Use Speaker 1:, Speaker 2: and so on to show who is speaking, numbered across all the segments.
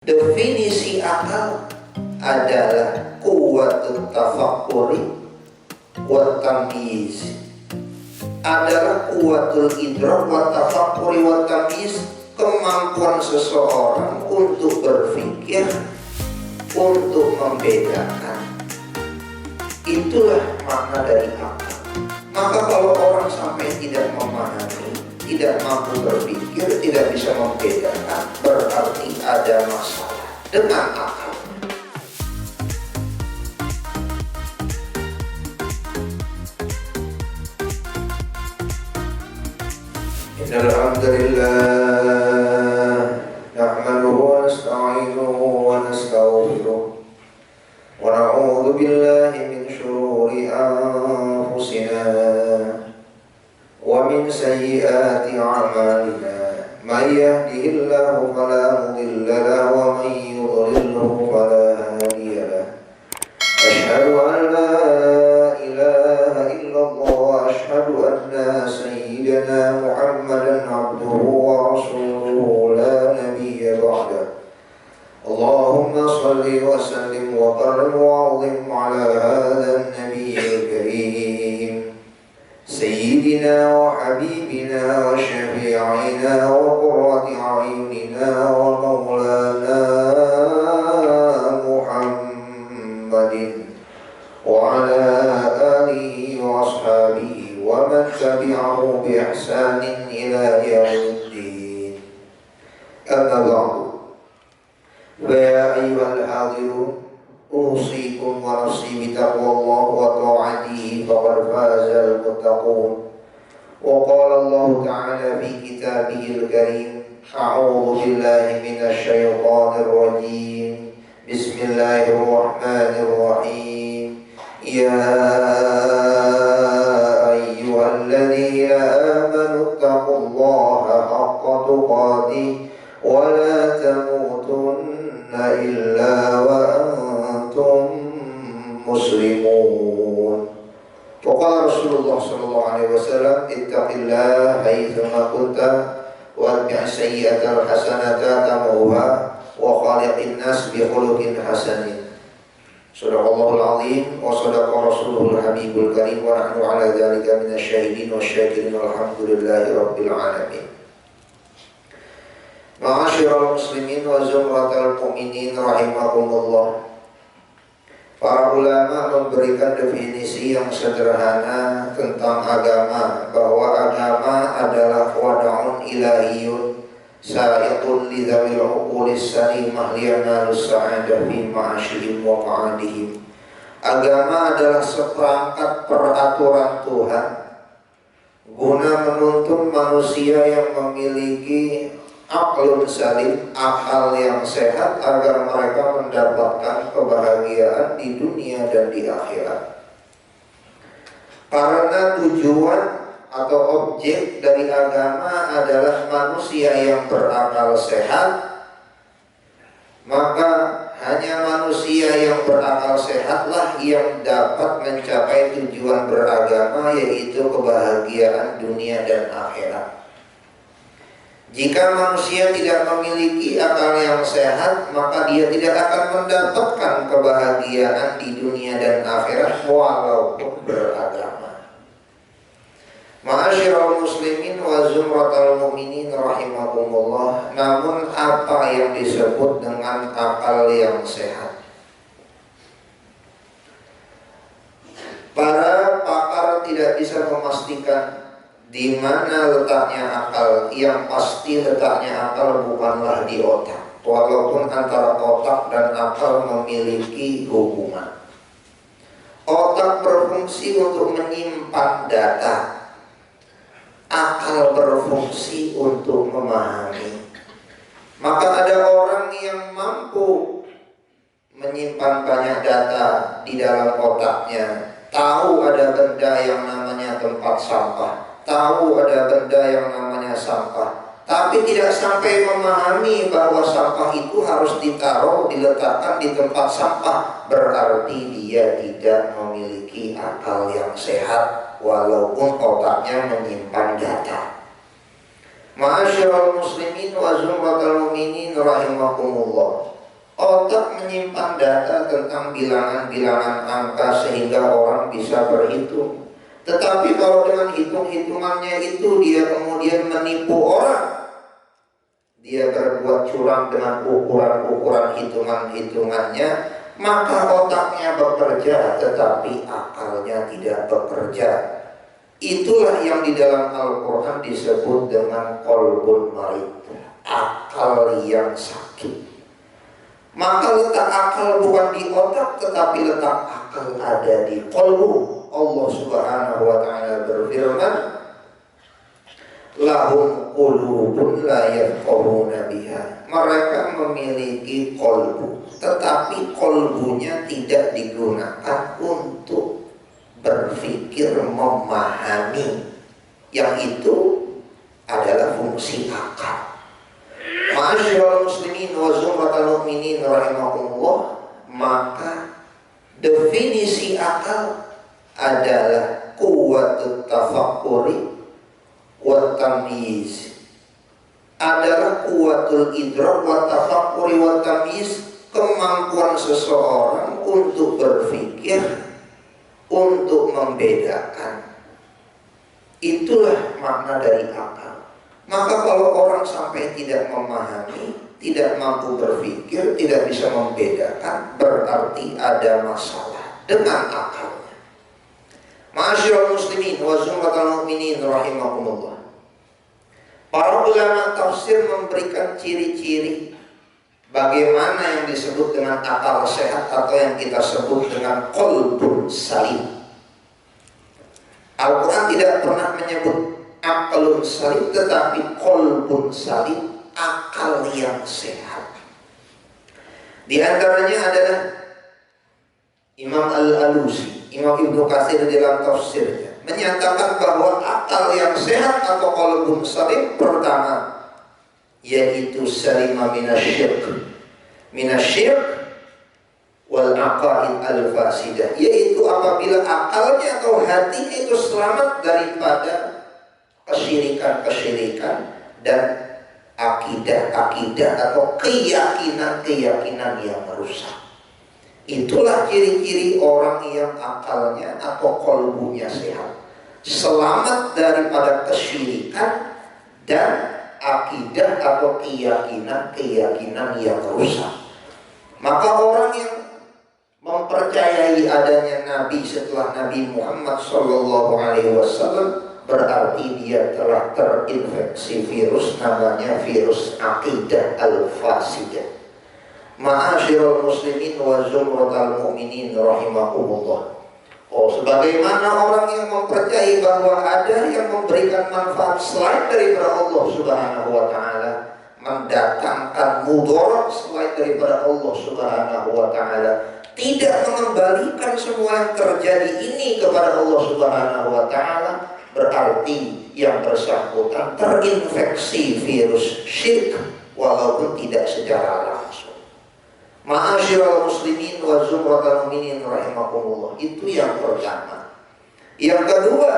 Speaker 1: Definisi akal adalah quwwatut tafakkuri wa tamyiz, adalah quwwatul idrak wa tafakkuri wa tamyiz, kemampuan seseorang untuk berpikir, untuk membedakan. Itulah makna dari akal. Maka kalau orang sampai tidak memahami, tidak mampu berpikir, tidak bisa membedakan, berarti ada masalah dengan akal. Innal hamdalillah nahmaduhu wa nasta'inuhu wa nastaghfiruh wa na'udzu billahi min shururi anfusina wa min sayyiati a'malina. Man yahdihillahu fala mudilla lahu wa man yudlilhu fala hadiya lahu. Asyhadu an la ilaha illallah wa asyhadu anna sayyidana Muhammadan abduhu wa rasuluhu la nabiyya ba'dah. Allahumma salli wa sallim wa karrim wa 'azim ala hadzal nabiyyil karim sayyidina wa habibina wa syafi'ina wa qurrati a'yunina wa maulana Muhammadin wa ala alihi wa ashabihi wa man tabi'ahu bi ihsanin ila yaumiddin. Amma ba'du. Ya ayyuhal hadirun, usikum wa nafsi bitaqwallahi wa ta'atihi faqad fazal muttaqun. Wa qala Allah ta'ala fi kitabihil karim, a'udzu billahi minasy syaithanir rajim. Bismillahirrahmanirrahim. Ya ayyuhalladzina amanu taqullaha haqqa tuqatih wa la tamutunna illa wa antum muslimun. Faqala Rasulullah sallallahu alaihi wasallam, ittaqillaha haitsuma kunta wa atbi' sayyi'atal hasanata tamuha wa khaliqin nas bi khuluqin hasanin. Sadaqallahul azim wa sadaqa rasuluhul habibul karim wa nahnu ala dzalika minasyahidin wasyakirin walhamdulillahi rabbil alamin. Ma'asyiral muslimin wa zumratal mu'minin rahimakumullah. Para ulama memberikan definisi yang sederhana tentang agama, bahwa agama adalah wada'un ilahiyun sa'iqun lidzawil uqulis salimah liyanalus sa'adah fi ma'asyihim wa ma'adihim. Agama adalah seperangkat peraturan Tuhan guna menuntun manusia yang memiliki aqlun salim, akal yang sehat, agar mereka mendapatkan kebahagiaan di dunia dan di akhirat. Karena tujuan atau objek dari agama adalah manusia yang berakal sehat, maka hanya manusia yang berakal sehatlah yang dapat mencapai tujuan beragama, yaitu kebahagiaan dunia dan akhirat. Jika manusia tidak memiliki akal yang sehat, maka dia tidak akan mendapatkan kebahagiaan di dunia dan akhirat walaupun beragama. Ma'asyiral muslimin wa zumratal mu'minin rahimakumullah. Namun apa yang disebut dengan akal yang sehat? Para pakar tidak bisa memastikan di mana letaknya akal. Yang pasti letaknya akal bukanlah di otak, walaupun antara otak dan akal memiliki hubungan. Otak berfungsi untuk menyimpan data, akal berfungsi untuk memahami. Maka ada orang yang mampu menyimpan banyak data di dalam otaknya, tahu ada benda yang namanya tempat sampah, tahu ada benda yang namanya sampah, tapi tidak sampai memahami bahwa sampah itu harus ditaruh, diletakkan di tempat sampah. Berarti dia tidak memiliki akal yang sehat, walaupun otaknya menyimpan data. Ma'asyiral muslimin wa zumratal mu'minin rahimakumullah. Otak menyimpan data tentang bilangan-bilangan angka sehingga orang bisa berhitung. Tetapi kalau dengan hitung-hitungannya itu dia kemudian menipu orang, dia berbuat curang dengan ukuran-ukuran hitungan-hitungannya, maka otaknya bekerja tetapi akalnya tidak bekerja. Itulah yang di dalam Al-Quran disebut dengan qalbun marid, akal yang sakit. Maka letak akal bukan di otak, tetapi letak akal ada di qalbu. Allah Subhanahu wa ta'ala berfirman, lahum qulubun la yafqahuna biha. Mereka memiliki qalbu, tetapi qalbunya tidak digunakan untuk berpikir, memahami. Yang itu adalah fungsi akal. Ma'asyiral muslimin wa zumratal mu'minin rahimakumullah. Maka definisi akal adalah quwwatut tafakkuri wa tamyiz, adalah kuwatul idrak wa tafakkuri wa tamyiz, kemampuan seseorang untuk berpikir, untuk membedakan. Itulah makna dari akal. Maka kalau orang sampai tidak memahami, tidak mampu berpikir, tidak bisa membedakan, berarti ada masalah dengan akalnya. Ma'asyiral muslimin wa zumratal mu'minin rahimakumullah. Para ulama tafsir memberikan ciri-ciri bagaimana yang disebut dengan akal sehat atau yang kita sebut dengan qalbun salim. Al-Quran tidak pernah menyebut akalun salim, tetapi qalbun salim, akal yang sehat. Di antaranya adalah Imam Al-Alusi, Imam Ibnu Katsir dalam tafsirnya menyatakan bahwa akal yang sehat atau qalbun salim pertama yaitu salima minasyirk wal aqaid al-fasidah, yaitu apabila akalnya atau hatinya itu selamat daripada kesyirikan-kesyirikan dan akidah-akidah atau keyakinan-keyakinan yang merusak. Itulah ciri-ciri orang yang akalnya atau qalbunya sehat, selamat daripada kesyirikan dan akidah atau keyakinan-keyakinan yang rusak. Maka orang yang mempercayai adanya Nabi setelah Nabi Muhammad SAW berarti dia telah terinfeksi virus namanya virus akidah al-fasidah. Ma'asyiral muslimin wa zumratal mu'minin rahimakumullah. Sebagaimana orang yang mempercayai bahwa ada yang memberikan manfaat selain daripada Allah Subhanahu wa ta'ala, mendatangkan mudarat selain daripada Allah Subhanahu wa ta'ala, tidak mengembalikan semua yang terjadi ini kepada Allah Subhanahu wa ta'ala, berarti yang bersangkutan terinfeksi virus syirik walaupun tidak secara langsung. Ma'asyiral muslimin wa zumratal mu'minin rahimakumullah. Itu yang pertama. Yang kedua,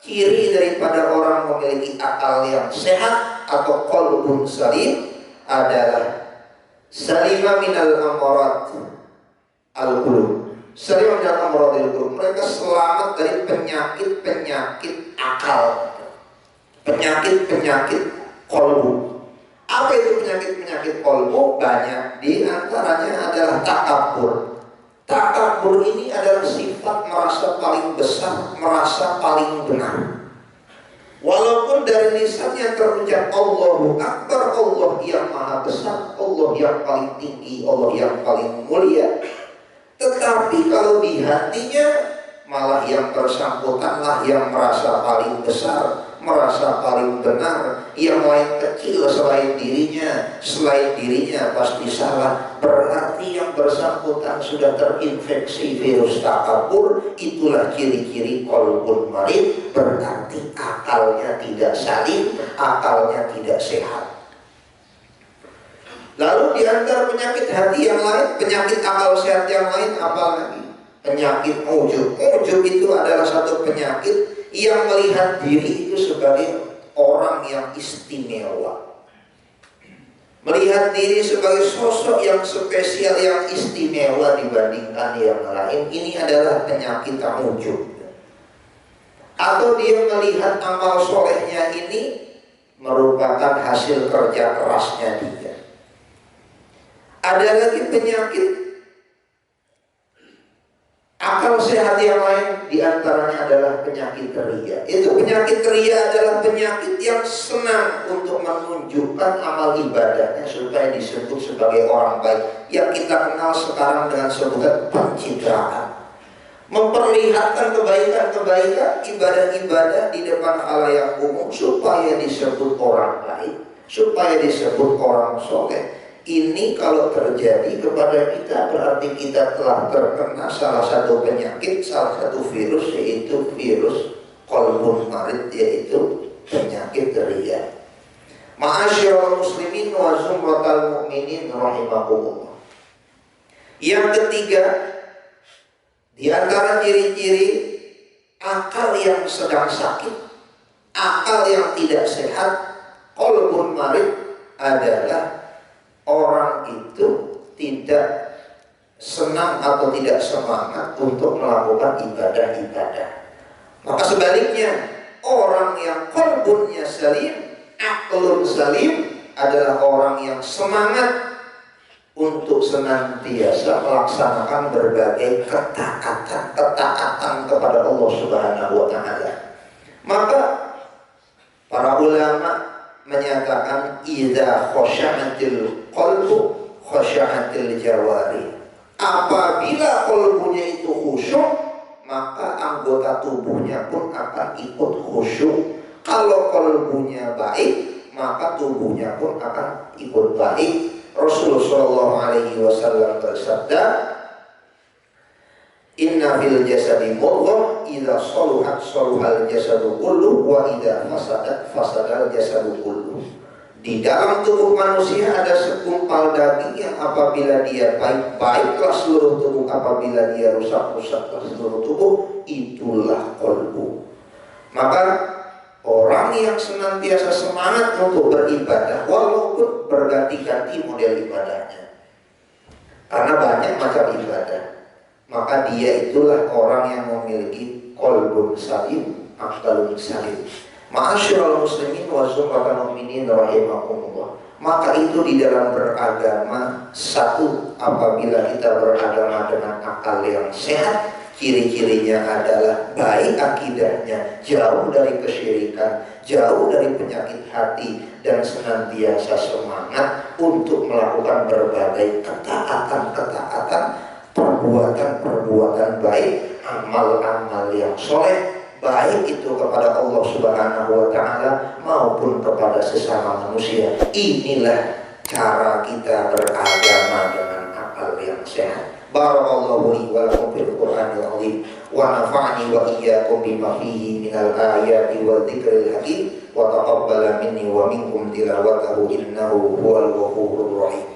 Speaker 1: ciri daripada orang memiliki akal yang sehat atau qalbun salim adalah salima minal amarat al-qulub. Salima minal amarat al-qulub. Mereka selamat dari penyakit-penyakit akal, penyakit-penyakit qalbu. Apa itu penyakit-penyakit qalbu? Banyak, di antaranya adalah takabur. Takabur ini adalah sifat merasa paling besar, merasa paling benar. Walaupun dari lisannya terucap Allahu Akbar, Allah yang maha besar, Allah yang paling tinggi, Allah yang paling mulia, tetapi kalau di hatinya malah yang bersangkutanlah yang merasa paling besar, merasa paling benar, yang lain kecil selain dirinya pasti salah. Berarti yang bersangkutan sudah terinfeksi virus takabur. Itulah ciri-ciri qalbun marid, berarti akalnya tidak salim, akalnya tidak sehat. Lalu di antara penyakit hati yang lain, penyakit akal sehat yang lain apa lagi? Penyakit ujub. Ujub itu adalah satu penyakit yang melihat diri itu sebagai orang yang istimewa. Melihat diri sebagai sosok yang spesial, yang istimewa dibandingkan yang lain, ini adalah penyakit ujub. Atau dia melihat amal solehnya ini merupakan hasil kerja kerasnya dia. Ada lagi penyakit akal sehat yang lain, diantaranya adalah penyakit ria. Itu penyakit ria adalah penyakit yang senang untuk menunjukkan amal ibadahnya supaya disebut sebagai orang baik, yang kita kenal sekarang dengan sebutan pencitraan. Memperlihatkan kebaikan-kebaikan, ibadah-ibadah di depan khalayak umum supaya disebut orang baik, supaya disebut orang soleh. Ini kalau terjadi kepada kita berarti kita telah terkena salah satu penyakit, salah satu virus, yaitu virus qalbun marid, yaitu penyakit ria. Ma'asyiral muslimin wa zumratal mu'minin rahimakumullah. Yang ketiga, di antara ciri-ciri akal yang sedang sakit, akal yang tidak sehat, qalbun marid, adalah orang itu tidak senang atau tidak semangat untuk melakukan ibadah-ibadah. Maka sebaliknya, orang yang qalbunnya salim, aqlun salim, adalah orang yang semangat untuk senantiasa melaksanakan berbagai ketaatan kepada Allah Subhanahu wa Ta'ala. Maka para ulama menyatakan idza khasya'atil qalbu khasya'atil jawari. Apabila qalbunya itu khusyuk, maka anggota tubuhnya pun akan ikut khusyuk. Kalau qalbunya baik, maka tubuhnya pun akan ikut baik. Rasulullah Shallallahu Alaihi Wasallam bersabda, Inna fil jasadi mudghah, idza saluhat saluhal jasadu kullu, wa idza fasadat fasadal jasadu kullu. Di dalam tubuh manusia ada segumpal daging yang apabila dia baik, baiklah seluruh tubuh, apabila dia rusak, rusaklah seluruh tubuh. Itulah qalbu. Maka orang yang senantiasa semangat untuk beribadah, walaupun berganti-ganti model ibadahnya, karena banyak macam ibadah, maka dia itulah orang yang memiliki qalbun salim, aqlun salim. Ma'asyiral muslimin wa zumratal mu'minin rahimakumullah. Maka itu di dalam beragama, satu, apabila kita beragama dengan akal yang sehat, ciri-cirinya adalah baik akidahnya, jauh dari kesyirikan, jauh dari penyakit hati, dan senantiasa semangat untuk melakukan berbagai ketaatan, perbuatan baik, amal-amal yang soleh, baik itu kepada Allah Subhanahu wa Ta'ala maupun kepada sesama manusia. Inilah cara kita beragama dengan akal yang sehat. Barakallahu li wa lakum fil Qur'anil azim wa nafa'ani wa iyyakum bima fihi minal ayati wal dzikril hakim wa taqabbala minni wa minkum tilawatahu innahu huwal ghafurur rahim.